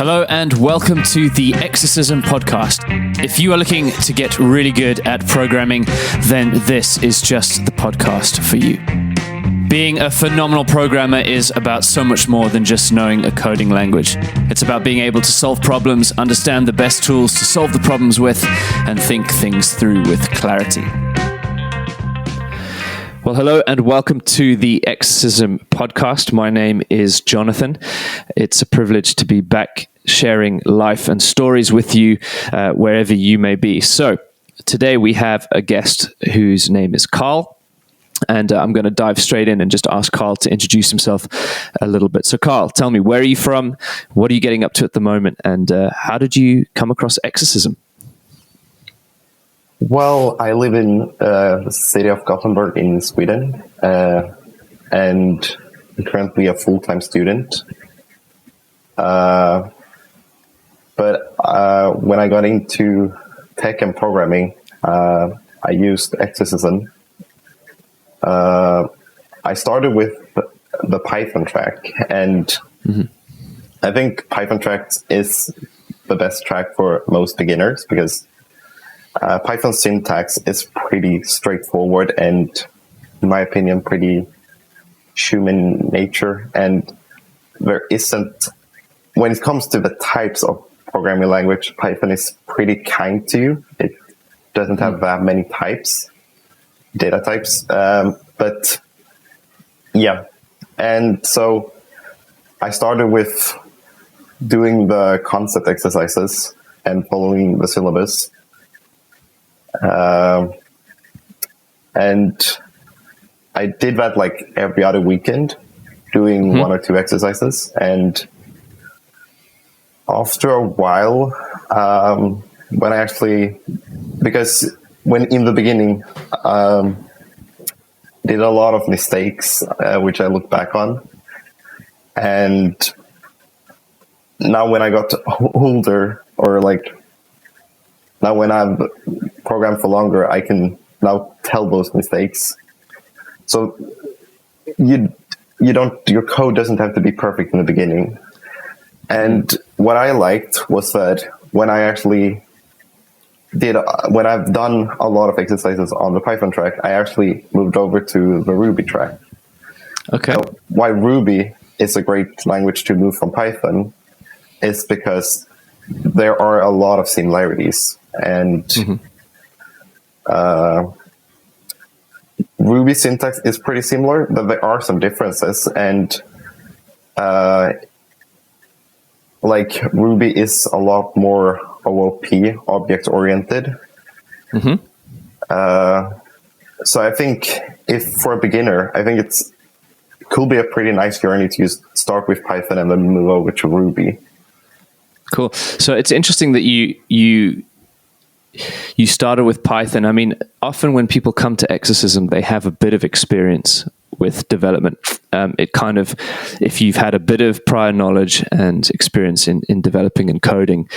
Hello and welcome to the Exercism podcast. If you are looking to get really good at programming, then this is just the podcast for you. Being a phenomenal programmer is about so much more than just knowing a coding language. It's about being able to solve problems, understand the best tools to solve the problems with, and think things through with clarity. Well, hello and welcome to the Exercism podcast. My name is Jonathan. It's a privilege to be back sharing life and stories with you wherever you may be. So today we have a guest whose name is Carl, and I'm going to dive straight in and just ask Carl to introduce himself a little bit. So Carl, tell me, where are you from? What are you getting up to at the moment? And how did you come across Exercism? Well, I live in the city of Gothenburg in Sweden, and I'm currently a full-time student. But when I got into tech and programming, I used Exercism. I started with the Python track, and I think Python track is the best track for most beginners because Python syntax is pretty straightforward and, in my opinion, pretty human nature. And there isn't, when it comes to the types of programming language, Python is pretty kind to you. It doesn't have that many types, data types. But yeah. And so I started with doing the concept exercises and following the syllabus. And I did that like every other weekend, doing one or two exercises. And after a while, when I actually, because when in the beginning, did a lot of mistakes, which I look back on. And now when I got older, or like now when I've programmed for longer, I can now tell those mistakes. So your code doesn't have to be perfect in the beginning. And what I liked was that when I've done a lot of exercises on the Python track, I actually moved over to the Ruby track. Okay. So why Ruby is a great language to move from Python is because there are a lot of similarities, and Ruby syntax is pretty similar, but there are some differences. And like Ruby is a lot more OOP, object oriented. So I think if for a beginner, I think it could be a pretty nice journey to start with Python and then move over to Ruby. Cool. So it's interesting that you started with Python. I mean, often when people come to Exercism, they have a bit of experience with development. It kind of, if you've had a bit of prior knowledge and experience in developing and coding,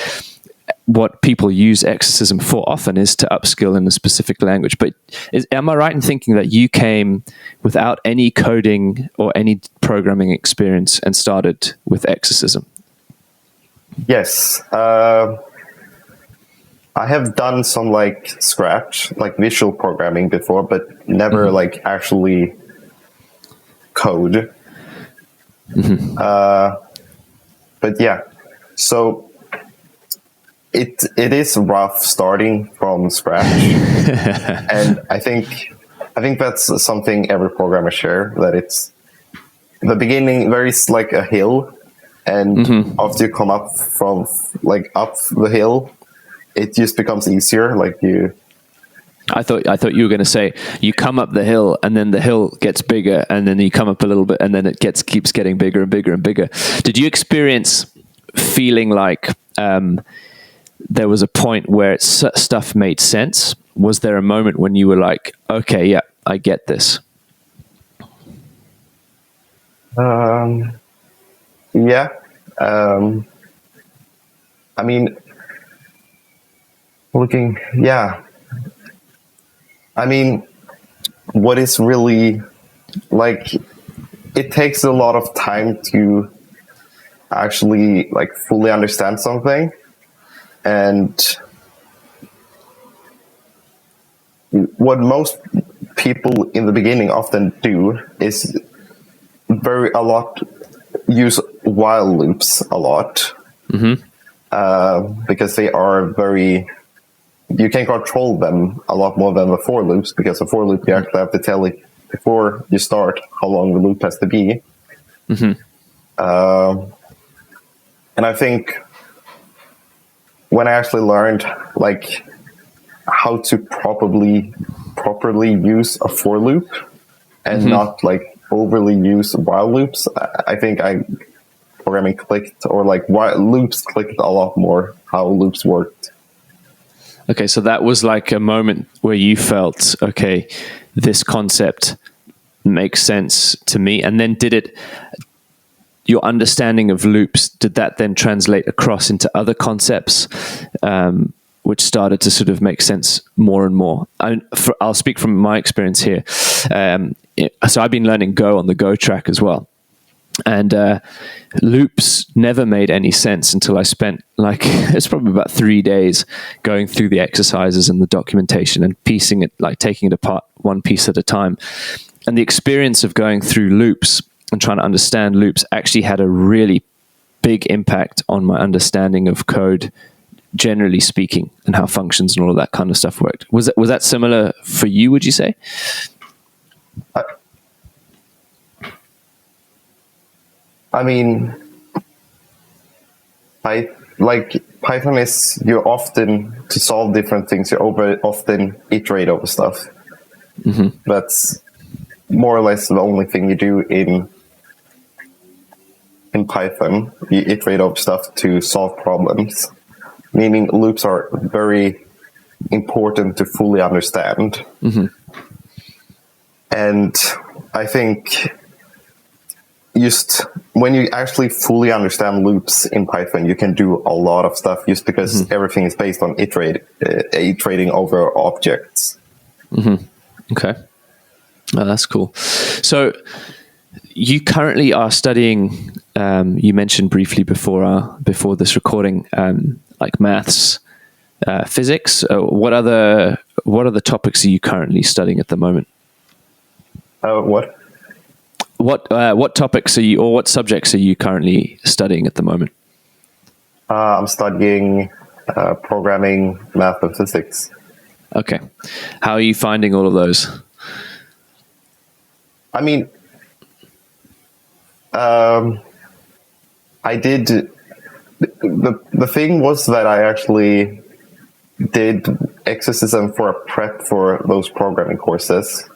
what people use Exercism for often is to upskill in a specific language. But am I right in thinking that you came without any coding or any programming experience and started with Exercism? Yes. I have done some like Scratch, like visual programming before, but never like actually code. But yeah, so it is rough starting from scratch. And I think that's something every programmer share, that it's the beginning, there is like a hill, and after you come up from like up the hill, it just becomes easier. Like I thought you were going to say you come up the hill and then the hill gets bigger and then you come up a little bit and then it keeps getting bigger and bigger and bigger. Did you experience feeling like there was a point where stuff made sense? Was there a moment when you were like, okay, yeah, I get this? Yeah. I mean, I mean, what is really like, it takes a lot of time to actually like fully understand something. And what most people in the beginning often do is use while loops a lot, because they are you can control them a lot more than the for loops, because the for loop you actually have to tell it before you start how long the loop has to be. And I think when I actually learned like how to properly use a for loop and not like overly use while loops, I think programming clicked, or like while loops clicked a lot more how loops worked. Okay, so that was like a moment where you felt, okay, this concept makes sense to me. And then your understanding of loops, did that then translate across into other concepts, which started to sort of make sense more and more? I'll speak from my experience here. So I've been learning Go on the Go track as well. And loops never made any sense until I spent it's probably about 3 days going through the exercises and the documentation and piecing it, like taking it apart one piece at a time. And the experience of going through loops and trying to understand loops actually had a really big impact on my understanding of code, generally speaking, and how functions and all of that kind of stuff worked. Was that similar for you, would you say? I mean, Python is, to solve different things, you often iterate over stuff. That's more or less the only thing you do in Python. You iterate over stuff to solve problems, meaning loops are very important to fully understand. And I think just when you actually fully understand loops in Python, you can do a lot of stuff just because everything is based on iterating over objects. Okay. Oh, that's cool. So you currently are studying, you mentioned briefly before this recording, like maths, physics. What other topics are you currently studying at the moment? What topics are you, or what subjects are you currently studying at the moment? I'm studying programming, math, and physics. Okay. How are you finding all of those? I mean, I did. The thing was that I actually did Exercism for a prep for those programming courses.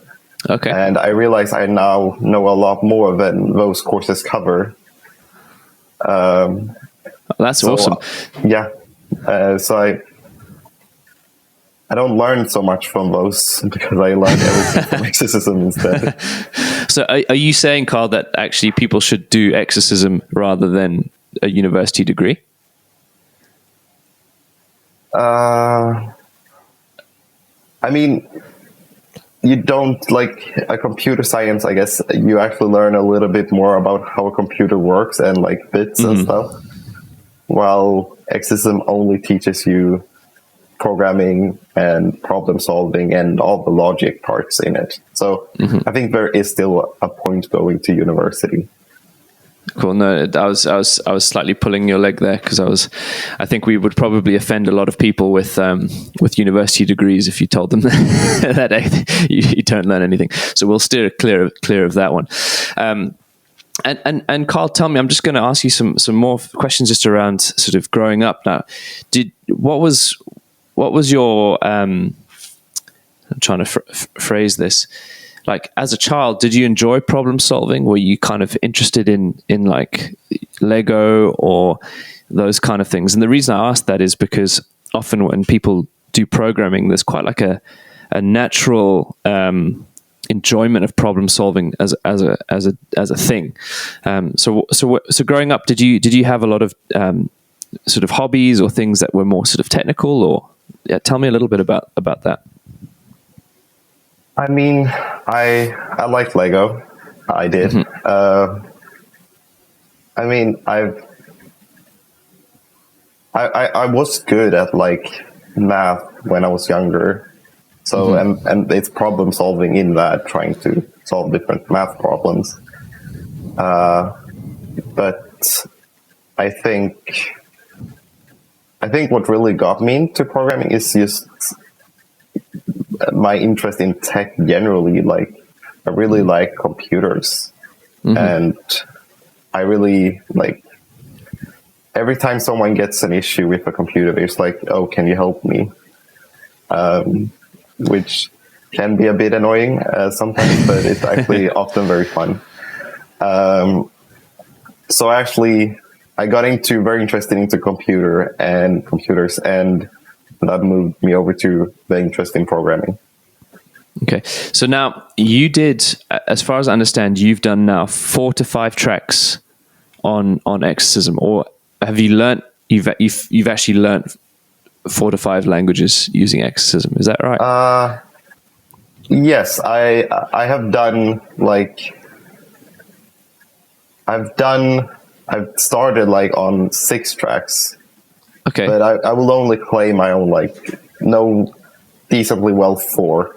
Okay. And I realize I now know a lot more than those courses cover. That's awesome. Yeah. So I don't learn so much from those because I learned everything from Exercism instead. So are you saying, Carl, that actually people should do Exercism rather than a university degree? I mean, you don't, like a computer science, I guess, you actually learn a little bit more about how a computer works and like bits and stuff, while Exercism only teaches you programming and problem solving and all the logic parts in it. So I think there is still a point going to university. Cool. No, I was slightly pulling your leg there because I think we would probably offend a lot of people with university degrees if you told them that you don't learn anything. So we'll steer clear of that one. And Carl, tell me, I'm just going to ask you some more questions just around sort of growing up. Now, what was your I'm trying to phrase this. Like, as a child, did you enjoy problem solving? Were you kind of interested in like Lego or those kind of things? And the reason I ask that is because often when people do programming, there's quite like a natural enjoyment of problem solving as a thing. So growing up, did you have a lot of sort of hobbies or things that were more sort of technical? Or tell me a little bit about that. I mean, I like Lego. I did. I mean, I've I was good at like math when I was younger. So, and it's problem solving in that, trying to solve different math problems. But I think what really got me into programming is just my interest in tech generally. Like, I really like computers, and I really like every time someone gets an issue with a computer, it's like, oh, can you help me? Which can be a bit annoying sometimes, but it's actually often very fun. So actually, I got very interested into computers, and that moved me over to the interest in programming. Okay. So now you did, as far as I understand, you've done now 4 to 5 tracks on Exercism, or have you learnt, you've actually learnt 4 to 5 languages using Exercism? Is that right? Yes, I have done like, I've started like on 6 tracks. Okay. But I will only claim my own, like, know decently well 4.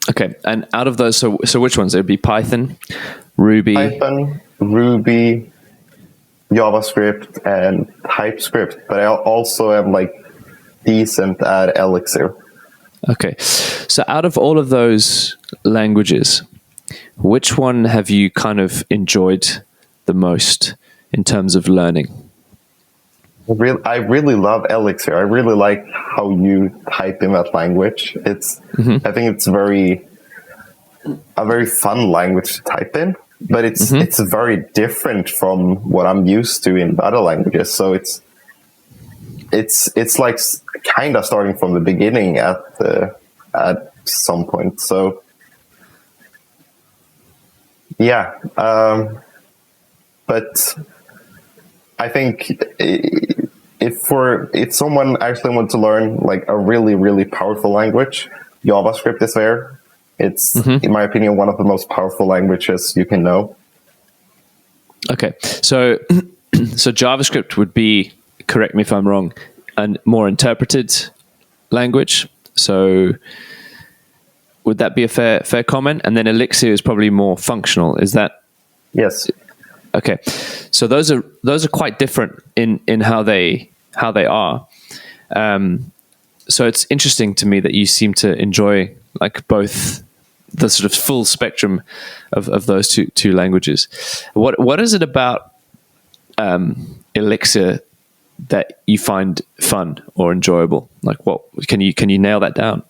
Okay, and out of those, so which ones? It would be Python, Ruby, JavaScript, and Typescript. But I also am like decent at Elixir. Okay, so out of all of those languages, which one have you kind of enjoyed the most in terms of learning? I really love Elixir. I really like how you type in that language. I think it's a very fun language to type in, but it's very different from what I'm used to in other languages. So it's like kind of starting from the beginning at some point. So yeah, but I think if someone actually wants to learn like a really, really powerful language, JavaScript is there. It's, in my opinion, one of the most powerful languages you can know. Okay, so JavaScript would be, correct me if I'm wrong, a more interpreted language. So would that be a fair comment? And then Elixir is probably more functional. Is that? Yes. Okay, so those are quite different in how they are. So it's interesting to me that you seem to enjoy like both the sort of full spectrum of those two languages. What is it about Elixir that you find fun or enjoyable? Like, what can you nail that down?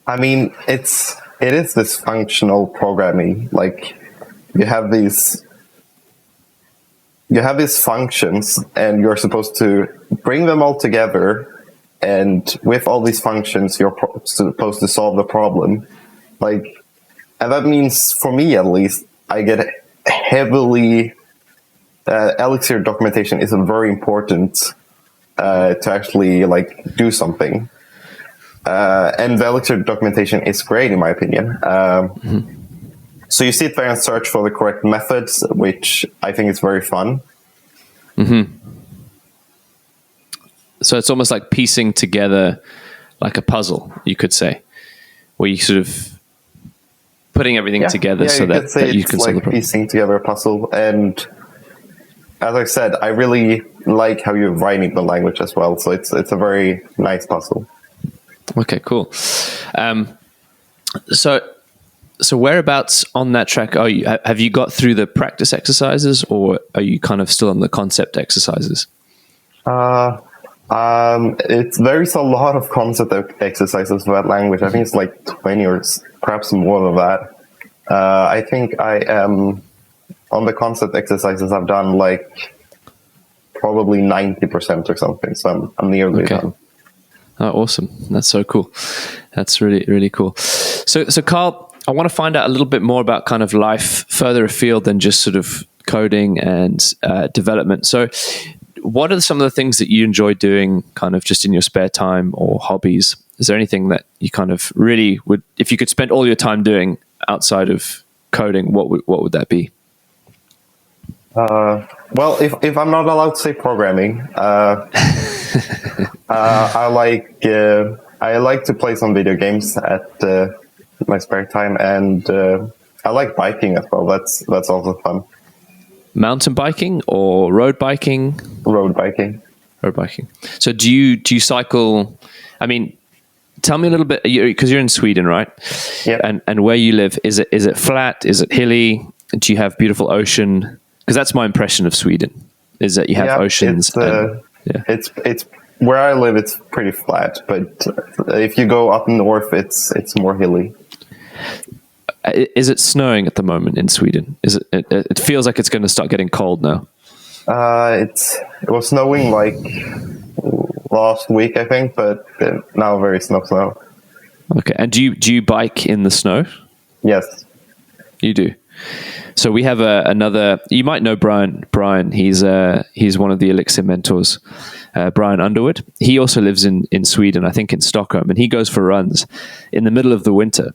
I mean, it is this functional programming. Like, you have these functions, and you're supposed to bring them all together. And with all these functions, you're supposed to solve the problem. Like, and that means, for me at least, I get heavily. Elixir documentation is very important to actually like do something. And the Elixir documentation is great, in my opinion. So you sit there and search for the correct methods, which I think is very fun. So it's almost like piecing together like a puzzle, you could say, where you sort of putting everything together so that you can solve the problem. Piecing together a puzzle. And as I said, I really like how you're writing the language as well. So it's a very nice puzzle. Okay, cool. So whereabouts on that track are you? Have you got through the practice exercises, or are you kind of still on the concept exercises? There's a lot of concept exercises for that language. I think it's like 20 or perhaps more than that. I think I am on the concept exercises. I've done like probably 90% or something. So I'm nearly done. Oh, awesome. That's so cool. That's really, really cool. So Carl, I want to find out a little bit more about kind of life further afield than just sort of coding and development. So what are some of the things that you enjoy doing kind of just in your spare time or hobbies? Is there anything that you kind of really would, if you could spend all your time doing outside of coding, what would that be? Well, if I'm not allowed to say programming, I like to play some video games at my spare time, and I like biking as well. That's also fun. Mountain biking or road biking? Road biking. Road biking. So do you cycle? I mean, tell me a little bit, because you're in Sweden, right? Yeah. And where you live, is it flat? Is it hilly? Do you have beautiful ocean? Because that's my impression of Sweden, is that you have oceans. It's where I live. It's pretty flat, but if you go up north, it's more hilly. Is it snowing at the moment in Sweden? Is it feels like it's going to start getting cold now. It was snowing like last week, I think, but now very snow. Okay, and do you bike in the snow? Yes, you do. So we have another. You might know Brian. Brian, he's one of the Elixir mentors. Brian Underwood. He also lives in Sweden, I think in Stockholm, and he goes for runs in the middle of the winter,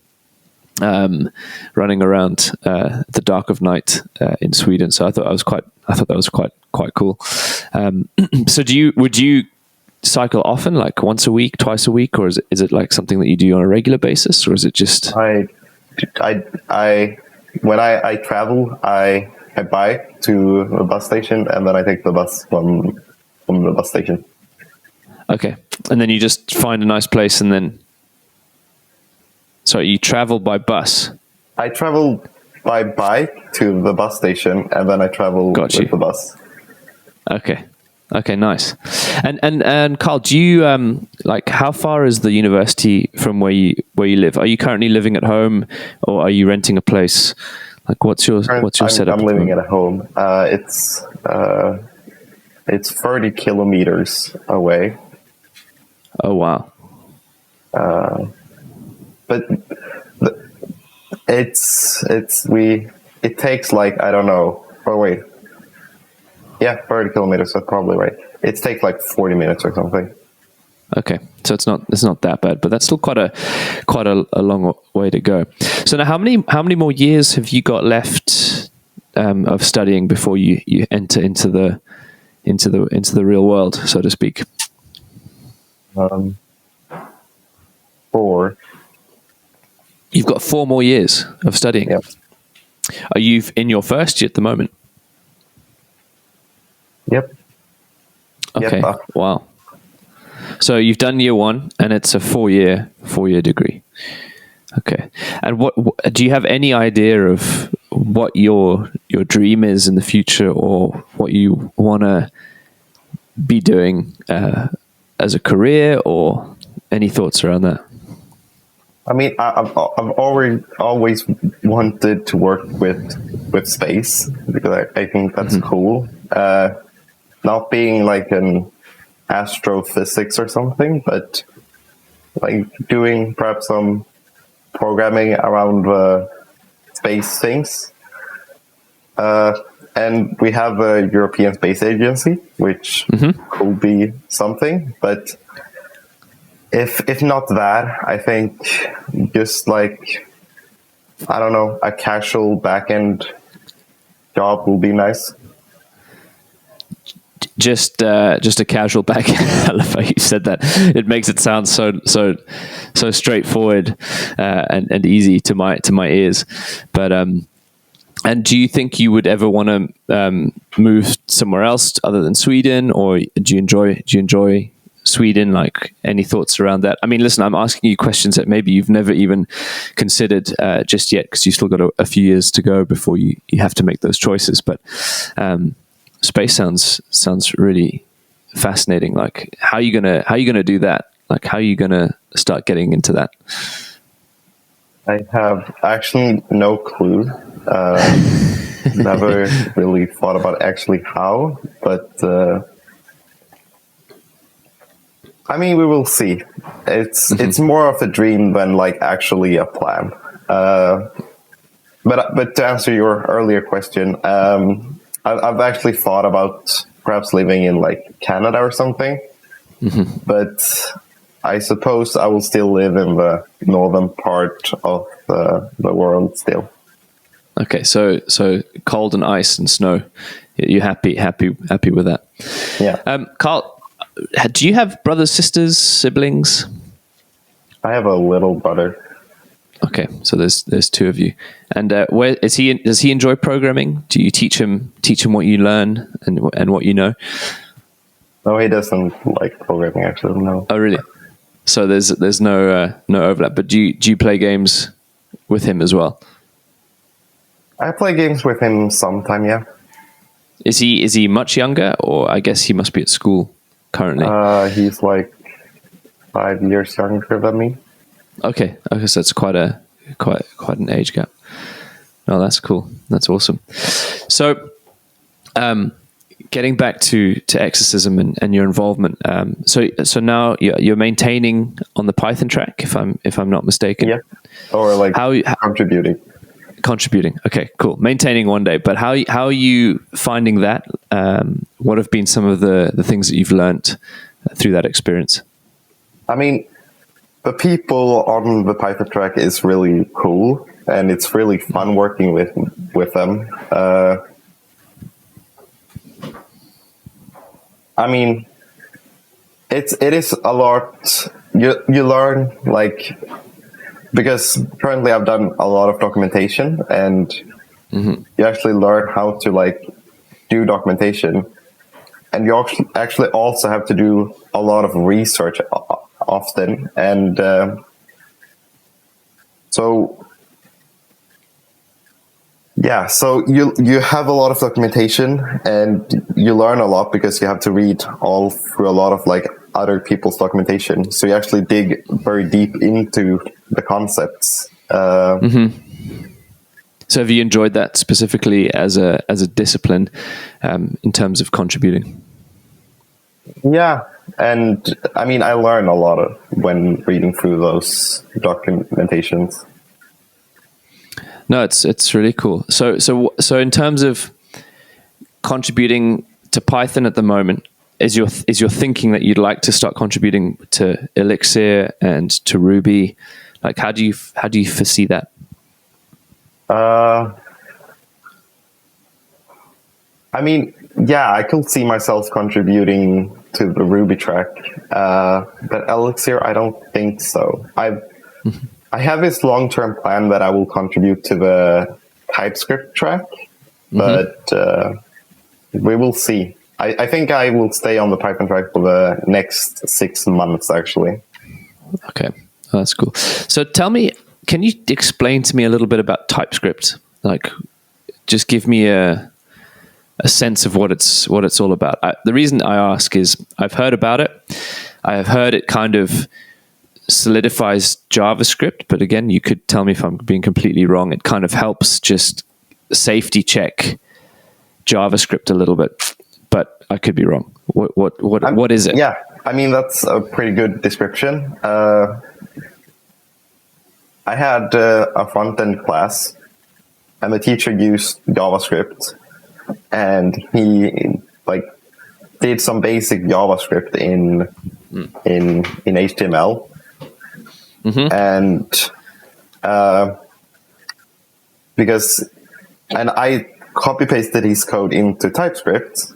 running around the dark of night in Sweden. So I thought that was quite cool. So would you cycle often, like once a week, twice a week, or is it like something that you do on a regular basis, or is it just? When I travel, I bike to a bus station, and then I take the bus from the bus station. Okay, and then you just find a nice place, and then. So you travel by bus? I travel by bike to the bus station, and then I travel with the bus. Okay, nice. And Carl, do you like, how far is the university from where you live? Are you currently living at home, or are you renting a place? Like, what's your setup? I'm living at home. It's 30 kilometers away. Oh wow. But it takes like, I don't know. Oh wait. Yeah, 30 kilometers. That's probably right. It takes like 40 minutes or something. Okay, so it's not that bad, but that's still quite a long way to go. So now, how many more years have you got left of studying before you enter into the real world, so to speak? 4. You've got 4 more years of studying. Yep. Are you in your first year at the moment? Yep. Okay. Yep. Wow. So you've done year 1, and it's a 4-year degree. Okay. And what do you have any idea of what your dream is in the future, or what you want to be doing as a career, or any thoughts around that? I mean, I've always wanted to work with space, because I think that's cool. Not being like an astrophysics or something, but like doing perhaps some programming around space things. And we have a European Space Agency, which could be something, but if not that, I think just like, I don't know, a casual back-end job will be nice. Just a casual back. I love how you said that. It makes it sound so straightforward and easy to my ears. But and do you think you would ever want to move somewhere else other than Sweden, or do you enjoy Sweden? Like, any thoughts around that? I mean, listen, I'm asking you questions that maybe you've never even considered just yet, because you've still got a few years to go before you have to make those choices. But space sounds really fascinating. Like, how are you gonna do that? Like, how are you gonna start getting into that? I have actually no clue. Never really thought about actually how, but I mean, we will see. It's more of a dream than like actually a plan. But to answer your earlier question, I've actually thought about perhaps living in like Canada or something, but I suppose I will still live in the northern part of the world still. Okay, so cold and ice and snow you're happy with that. Yeah. Carl, do you have brothers, sisters, siblings? I have a little brother. Okay, so there's two of you, and where is he? Does he enjoy programming? Do you teach him what you learn and what you know? No, he doesn't like programming. Actually, no. Oh, really? So there's no overlap. But do you play games with him as well? I play games with him sometime. Yeah. Is he much younger, or I guess he must be at school currently? He's like 5 years younger than me. Okay, so it's quite an age gap. No, that's cool. That's awesome. So, getting back to Exercism and your involvement. So now you're maintaining on the Python track, if I'm not mistaken. Yeah. Or like how contributing. Contributing. Okay, cool. Maintaining one day, but how are you finding that? What have been some of the things that you've learned through that experience? I mean, the people on the Python track is really cool, and it's really fun working with them. I mean, it is a lot. You learn, like, because currently I've done a lot of documentation, and you actually learn how to like do documentation, and you actually also have to do a lot of research often, and so you have a lot of documentation, and you learn a lot because you have to read all through a lot of like other people's documentation. So you actually dig very deep into the concepts. So have you enjoyed that specifically as a discipline in terms of contributing? Yeah, and I mean, I learn a lot when reading through those documentations. No, it's really cool. So in terms of contributing to Python at the moment, is your thinking that you'd like to start contributing to Elixir and to Ruby? Like, how do you foresee that? I mean, yeah, I could see myself contributing to the Ruby track, but Elixir, I don't think so. I have this long-term plan that I will contribute to the TypeScript track, but we will see. I think I will stay on the Python track for the next 6 months, actually. Okay, oh, that's cool. So tell me, can you explain to me a little bit about TypeScript? Like, just give me a sense of what it's all about. The reason I ask is I've heard about it. I have heard it kind of solidifies JavaScript, but again, you could tell me if I'm being completely wrong. It kind of helps just safety check JavaScript a little bit, but I could be wrong. What is it? Yeah, I mean, that's a pretty good description. I had a front-end class, and the teacher used JavaScript, and he like did some basic JavaScript in HTML, and and I copy pasted his code into TypeScript,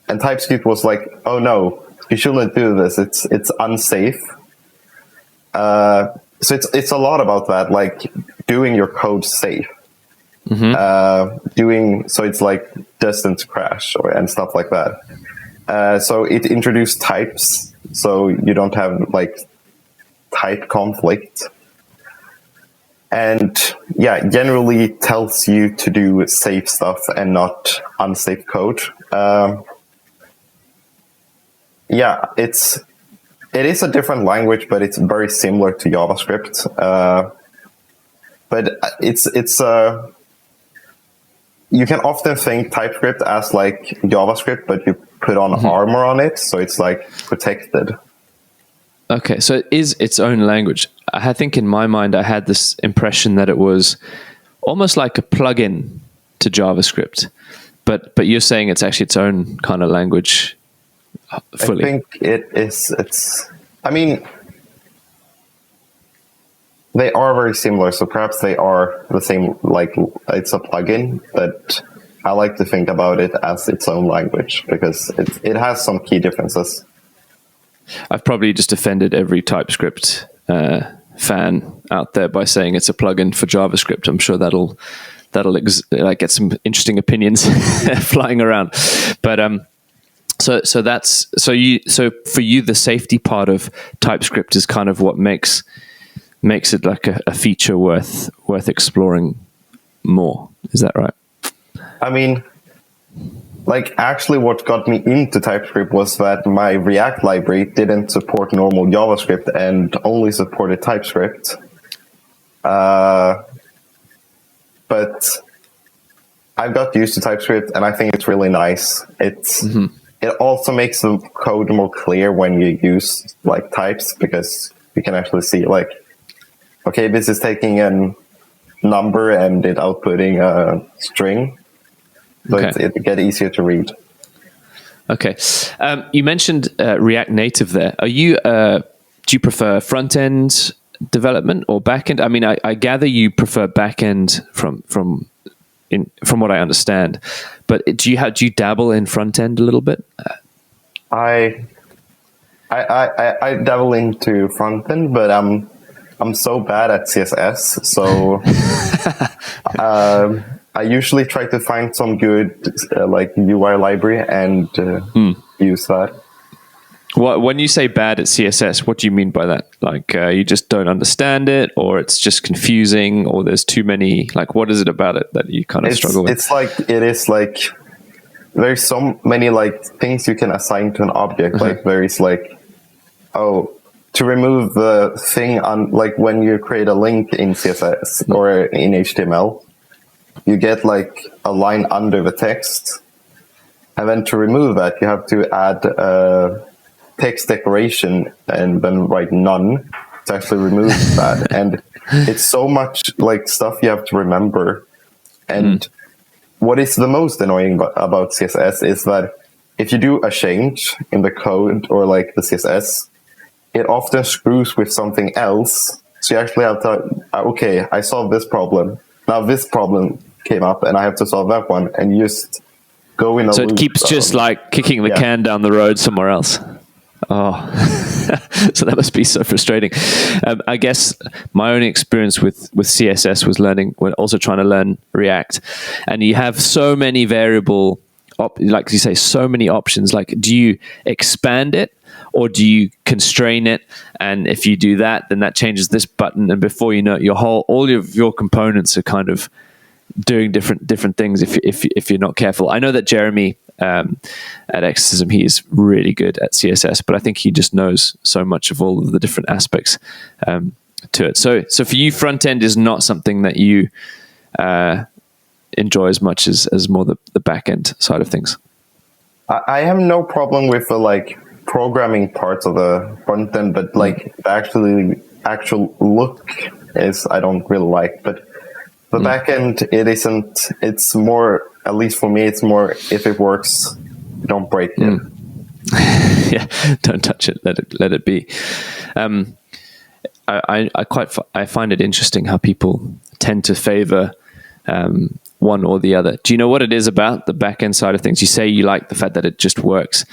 and TypeScript was like, "Oh no, you shouldn't do this. It's unsafe." So it's a lot about that, like doing your code safe. So it's like doesn't crash and stuff like that. So it introduced types, so you don't have like type conflict, and yeah, generally tells you to do safe stuff and not unsafe code. Yeah, it is a different language, but it's very similar to JavaScript. But it's you can often think TypeScript as like JavaScript, but you put on armor on it, so it's like protected. Okay, so it is its own language. I think in my mind, I had this impression that it was almost like a plugin to JavaScript, but you're saying it's actually its own kind of language fully. I think it is. I mean, they are very similar, so perhaps they are the same. Like it's a plugin, but I like to think about it as its own language because it has some key differences. I've probably just offended every TypeScript fan out there by saying it's a plugin for JavaScript. I'm sure that'll get some interesting opinions flying around. But so for you, the safety part of TypeScript is kind of what makes it like a feature worth exploring more. Is that right? I mean, like, actually what got me into TypeScript was that my React library didn't support normal JavaScript and only supported TypeScript. But I've got used to TypeScript and I think it's really nice. It also makes the code more clear when you use like types, because you can actually see like, okay, this is taking a number and it outputting a string. So Okay. it get easier to read. Okay. You mentioned React Native there. Do you prefer front end development or back end? I mean, I gather you prefer back end from what I understand, but do you dabble in front end a little bit? I dabble into front end, but I'm so bad at CSS, so I usually try to find some good like UI library and use that. When you say bad at CSS, what do you mean by that? Like you just don't understand it, or it's just confusing, or there's too many? Like, what is it about it that you kind of struggle with? It's like there's so many like things you can assign to an object. Like there is like, to remove the thing on, like when you create a link in CSS or in HTML, you get like a line under the text, and then to remove that you have to add a text decoration and then write none to actually remove that. And it's so much like stuff you have to remember. And what is the most annoying about CSS is that if you do a change in the code or like the CSS, it often screws with something else. So you actually have to, okay, I solved this problem. Now this problem came up and I have to solve that one, and you just go in a loop. So it keeps just like kicking the can down the road somewhere else. Oh, so that must be so frustrating. I guess my only experience with CSS was also trying to learn React, and you have so many variable, like you say, so many options. Like, do you expand it or do you constrain it? And if you do that, then that changes this button, and before you know it, all of your components are kind of doing different things if you're not careful. I know that Jeremy at Exercism, he is really good at CSS, but I think he just knows so much of all of the different aspects to it. So for you, front end is not something that you enjoy as much as more the back end side of things. I have no problem with the like programming parts of the front end, but like the actual look is I don't really like. But the back end, it isn't. It's more, at least for me, it's more if it works, don't break it. Yeah, don't touch it. Let it be. I find it interesting how people tend to favor one or the other. Do you know what it is about the back end side of things? You say you like the fact that it just works.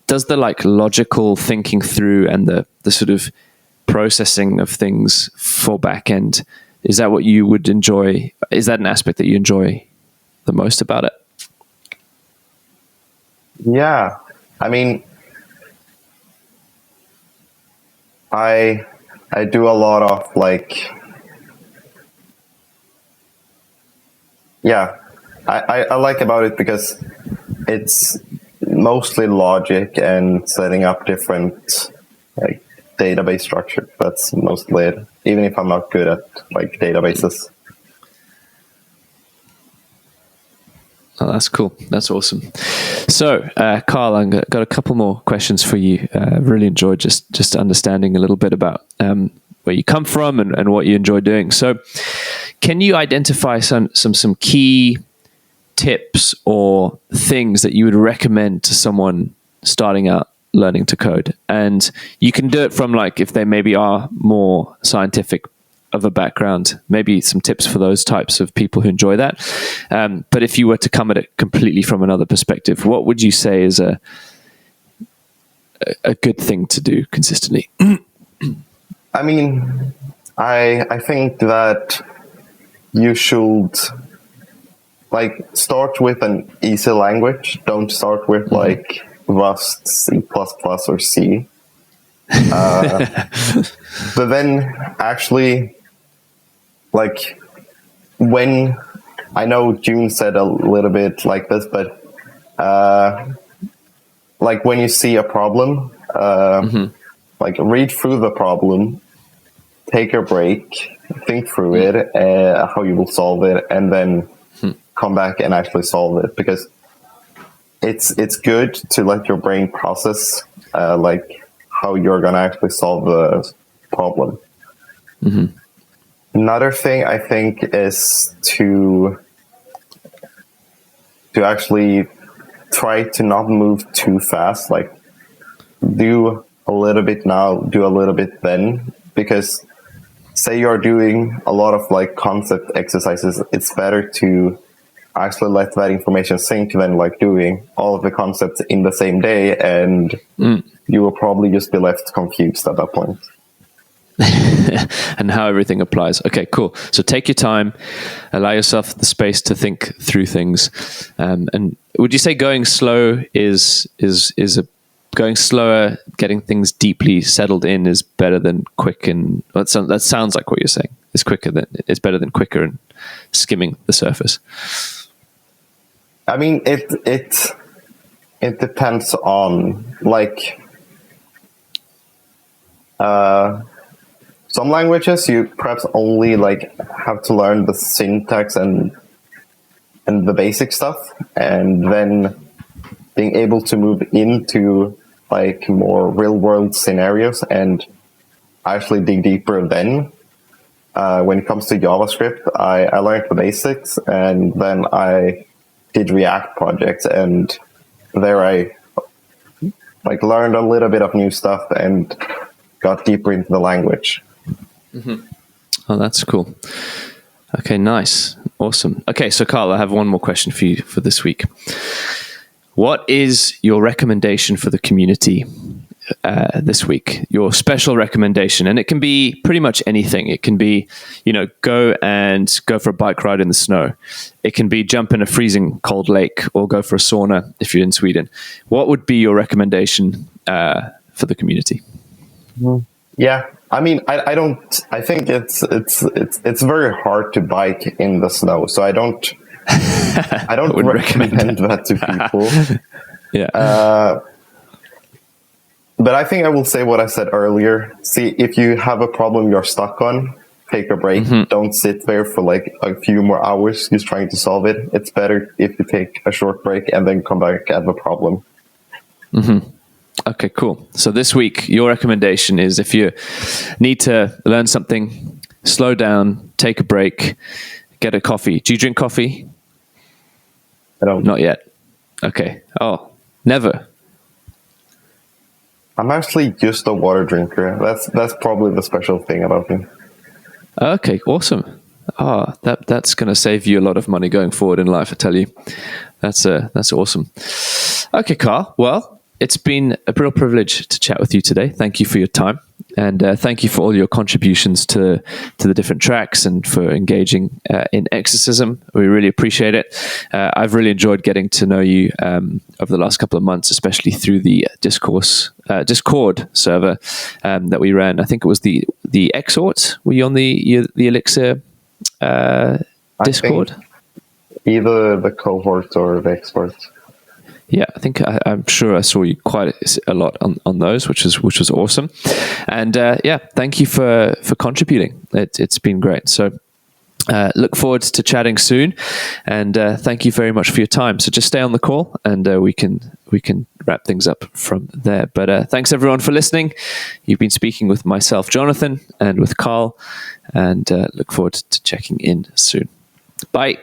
Does the like logical thinking through and the sort of processing of things for back end, is that what you would enjoy? Is that an aspect that you enjoy the most about it? Yeah, I mean, I do a lot of like, yeah, I like about it because it's mostly logic and setting up different like database structure. That's mostly it, even if I'm not good at like databases. Oh, that's cool. That's awesome. So, Carl, I've got a couple more questions for you. Really enjoyed just understanding a little bit about where you come from and what you enjoy doing. So, can you identify some key tips or things that you would recommend to someone starting out learning to code? And you can do it from like if they maybe are more scientific of a background, maybe some tips for those types of people who enjoy that. But if you were to come at it completely from another perspective, what would you say is a good thing to do consistently? I mean, I think that you should start with an easy language. Don't start with Rust, C++, or C. But then actually, when I know June said a little bit like this, but when you see a problem, read through the problem, take a break, think through it, how you will solve it, and then come back and actually solve it, because it's good to let your brain process how you're going to actually solve the problem. Another thing I think is to actually try to not move too fast. Do a little bit now, do a little bit then, because say you're doing a lot of concept exercises, it's better to actually let that information sink than doing all of the concepts in the same day, and you will probably just be left confused at that point. And how everything applies. Okay, cool. So take your time, allow yourself the space to think through things. And would you say going slow is going slower, getting things deeply settled in is better than quick? And that sounds like what you're saying. It's better than quicker and skimming the surface. I mean, it depends on some languages you perhaps only have to learn the syntax and the basic stuff, and then being able to move into more real world scenarios and actually dig deeper then. When it comes to JavaScript, I learned the basics, and then I did React projects, and there I learned a little bit of new stuff and got deeper into the language. Oh, that's cool. Okay, nice. Awesome. Okay, so Carl, I have one more question for you for this week. What is your recommendation for the community this week? Your special recommendation, and it can be pretty much anything. It can be, go for a bike ride in the snow. It can be jump in a freezing cold lake or go for a sauna if you're in Sweden. What would be your recommendation for the community? Yeah, I mean, I think it's very hard to bike in the snow, so I don't recommend that to people. Yeah. But I think I will say what I said earlier. See, if you have a problem you're stuck on, take a break. Don't sit there for a few more hours just trying to solve it. It's better if you take a short break and then come back at the problem. Okay, cool. So this week, your recommendation is if you need to learn something, slow down, take a break, get a coffee. Do you drink coffee? I don't. Not yet. Okay. Oh, never. I'm actually just a water drinker. That's probably the special thing about me. Okay, awesome. Oh, that's going to save you a lot of money going forward in life, I tell you. That's awesome. Okay, Carl. Well, it's been a real privilege to chat with you today. Thank you for your time. And thank you for all your contributions to the different tracks and for engaging in Exercism. We really appreciate it. I've really enjoyed getting to know you over the last couple of months, especially through the Discord server that we ran. I think it was the Exort. Were you on the Elixir Discord? Either the cohort or the Exort. Yeah, I think I'm sure I saw you quite a lot on those, which was awesome. And thank you for contributing. It's been great. So look forward to chatting soon. And thank you very much for your time. So just stay on the call, and we can wrap things up from there. But thanks everyone for listening. You've been speaking with myself, Jonathan, and with Carl, and look forward to checking in soon. Bye.